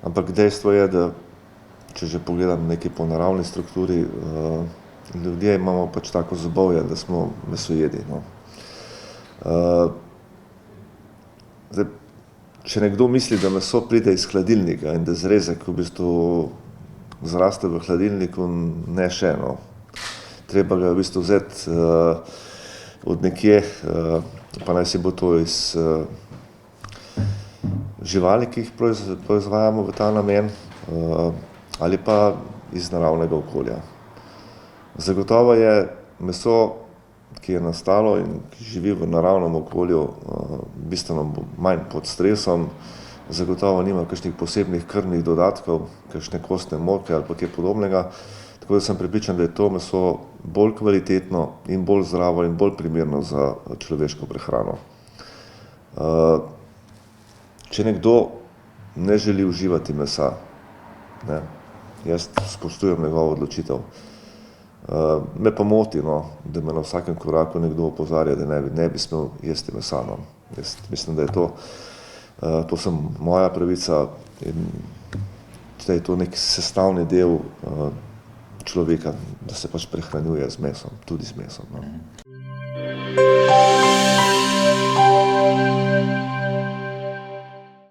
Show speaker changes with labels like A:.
A: Ampak dejstvo je, da če že pogledam nekaj po naravni strukturi, ljudje imamo pač tako zobovje, da smo mesojedi, no. Zdaj, če nekdo misli, da meso pride iz hladilnika in da zrezek v bistvu zraste v hladilniku, ne še, no. Treba ga v bistvu vzeti od nekje, pa naj si bo to iz živali, ki jih proizvajamo v ta namen, ali pa iz naravnega okolja. Zagotovo je meso, ki je nastalo in ki živi v naravnem okolju, bistveno manj pod stresom, zagotovo nima kakšnih posebnih krvnih dodatkov, kakšne kostne moke ali pa kaj podobnega, tako da sem prepričan, da je to meso bolj kvalitetno in bolj zdravo in bolj primerno za človeško prehrano. Če nekdo ne želi uživati mesa, ne, jaz spoštujem njegovo odločitev. Me pa moti, no, da me na vsakem koraku nekdo opozarja, da ne bi smel jesti mesa, no. Jaz mislim, da je to samo moja pravica in da je to neki sestavni del človeka, da se pač prehranjuje z mesom, tudi z mesom, no.